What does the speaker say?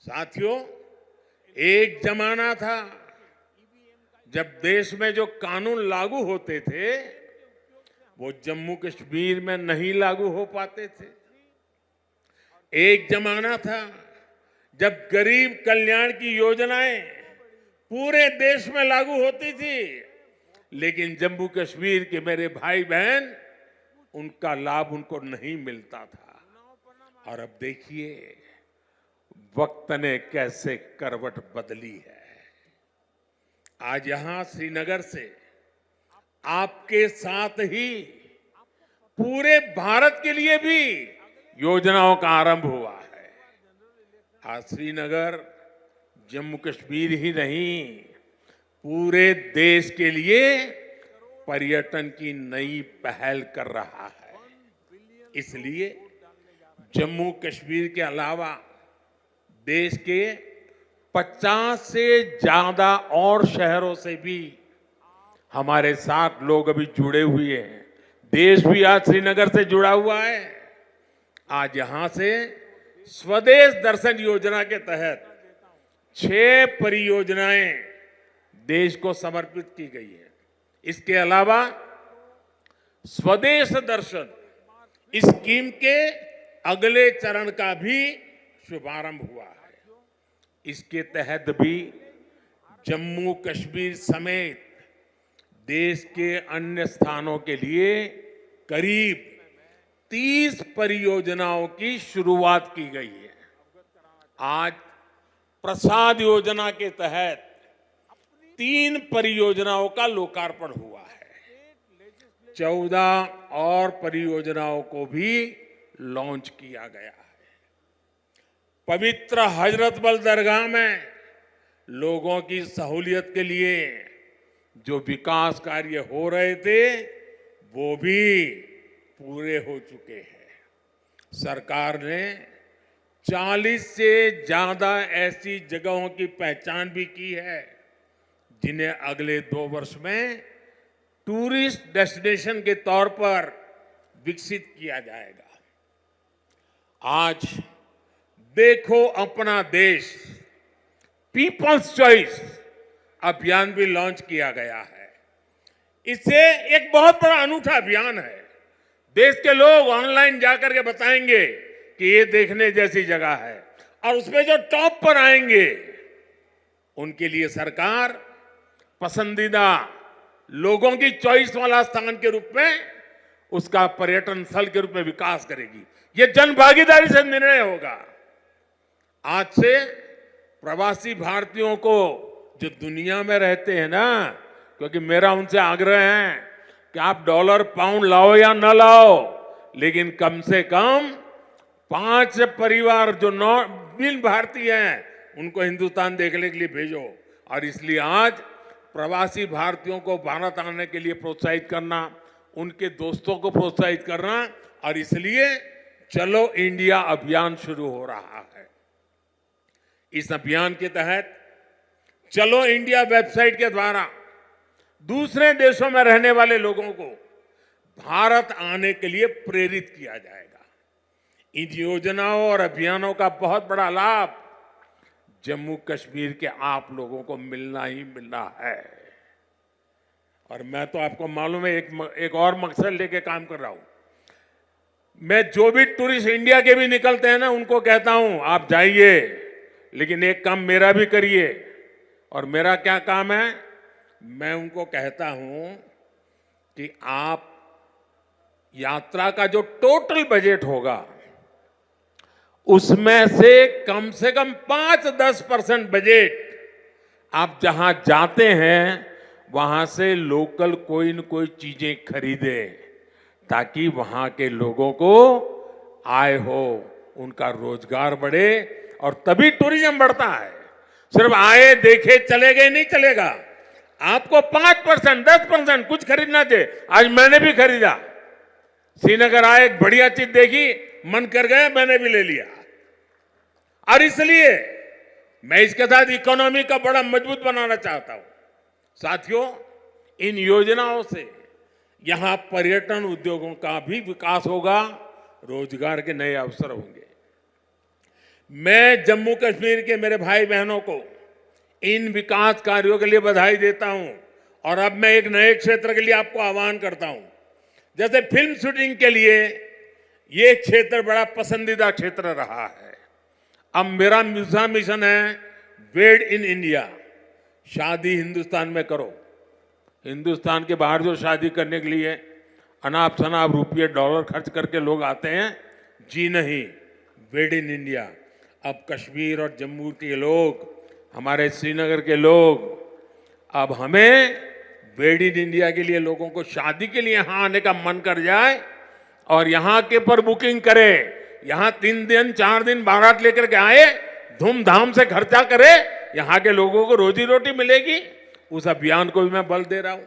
साथियों, एक जमाना था जब देश में जो कानून लागू होते थे वो जम्मू कश्मीर में नहीं लागू हो पाते थे। एक जमाना था जब गरीब कल्याण की योजनाएं पूरे देश में लागू होती थी, लेकिन जम्मू कश्मीर के मेरे भाई बहन उनका लाभ उनको नहीं मिलता था। और अब देखिए वक्त ने कैसे करवट बदली है। आज यहां श्रीनगर से आपके साथ ही पूरे भारत के लिए भी योजनाओं का आरंभ हुआ है। आज श्रीनगर जम्मू कश्मीर ही नहीं, पूरे देश के लिए पर्यटन की नई पहल कर रहा है। इसलिए जम्मू कश्मीर के अलावा देश के 50 से ज्यादा और शहरों से भी हमारे साथ लोग अभी जुड़े हुए हैं। देश भी आज श्रीनगर से जुड़ा हुआ है। आज यहां से स्वदेश दर्शन योजना के तहत 6 परियोजनाएं देश को समर्पित की गई है। इसके अलावा स्वदेश दर्शन स्कीम के अगले चरण का भी शुभारंभ हुआ है। इसके तहत भी जम्मू कश्मीर समेत देश के अन्य स्थानों के लिए करीब 30 परियोजनाओं की शुरुआत की गई है। आज प्रसाद योजना के तहत 3 परियोजनाओं का लोकार्पण हुआ है। 14 और परियोजनाओं को भी लॉन्च किया गया है। पवित्र हजरतबल दरगाह में लोगों की सहूलियत के लिए जो विकास कार्य हो रहे थे वो भी पूरे हो चुके हैं। सरकार ने 40 से ज्यादा ऐसी जगहों की पहचान भी की है जिन्हें अगले 2 वर्ष में टूरिस्ट डेस्टिनेशन के तौर पर विकसित किया जाएगा। आज देखो अपना देश पीपल्स चॉइस अभियान भी लॉन्च किया गया है। इससे एक बहुत बड़ा अनूठा अभियान है। देश के लोग ऑनलाइन जाकर के बताएंगे कि ये देखने जैसी जगह है, और उसमें जो टॉप पर आएंगे उनके लिए सरकार पसंदीदा लोगों की चॉइस वाला स्थान के रूप में उसका पर्यटन स्थल के रूप में विकास करेगी। ये जन भागीदारी से निर्णय होगा। आज से प्रवासी भारतीयों को जो दुनिया में रहते हैं ना, क्योंकि मेरा उनसे आग्रह है कि आप डॉलर पाउंड लाओ या न लाओ, लेकिन कम से कम 5 परिवार जो बिन भारतीय हैं उनको हिंदुस्तान देखने के लिए भेजो। और इसलिए आज प्रवासी भारतीयों को भारत आने के लिए प्रोत्साहित करना, उनके दोस्तों को प्रोत्साहित करना, और इसलिए चलो इंडिया अभियान शुरू हो रहा है। इस अभियान के तहत चलो इंडिया वेबसाइट के द्वारा दूसरे देशों में रहने वाले लोगों को भारत आने के लिए प्रेरित किया जाएगा। इन योजनाओं और अभियानों का बहुत बड़ा लाभ जम्मू कश्मीर के आप लोगों को मिलना ही मिलना है। और मैं तो आपको मालूम है एक और मकसद लेके काम कर रहा हूं। मैं जो भी टूरिस्ट इंडिया के भी निकलते हैं ना, उनको कहता हूं आप जाइए, लेकिन एक काम मेरा भी करिए। और मेरा क्या काम है? मैं उनको कहता हूं कि आप यात्रा का जो टोटल बजट होगा उसमें से कम 5-10% बजट आप जहां जाते हैं वहां से लोकल कोई न कोई चीजें खरीदे, ताकि वहां के लोगों को आय हो, उनका रोजगार बढ़े, और तभी टूरिज्म बढ़ता है। सिर्फ आए देखे चले गए नहीं चलेगा। आपको 5%, 10% कुछ खरीदना चाहिए। आज मैंने भी खरीदा। श्रीनगर आए, एक बढ़िया चीज देखी, मन कर गया, मैंने भी ले लिया। और इसलिए मैं इसके साथ इकोनॉमी का बड़ा मजबूत बनाना चाहता हूं। साथियों, इन योजनाओं से यहां पर्यटन उद्योगों का भी विकास होगा, रोजगार के नए अवसर होंगे। मैं जम्मू कश्मीर के मेरे भाई बहनों को इन विकास कार्यों के लिए बधाई देता हूं और अब मैं एक नए क्षेत्र के लिए आपको आह्वान करता हूं। जैसे फिल्म शूटिंग के लिए ये क्षेत्र बड़ा पसंदीदा क्षेत्र रहा है। अब मेरा दूसरा मिशन है वेड इन इंडिया। शादी हिंदुस्तान में करो। हिंदुस्तान के बाहर जो शादी करने के लिए अनाप शनाप रुपये डॉलर खर्च करके लोग आते हैं, जी नहीं, वेड इन इंडिया। अब कश्मीर और जम्मू के लोग, हमारे श्रीनगर के लोग, अब हमें वेड इन इंडिया के लिए लोगों को शादी के लिए यहाँ आने का मन कर जाए और यहाँ के पर बुकिंग करे, यहाँ 3 दिन 4 दिन बारात लेकर के आए, धूमधाम से खर्चा करे, यहाँ के लोगों को रोजी रोटी मिलेगी। उस अभियान को भी मैं बल दे रहा हूं।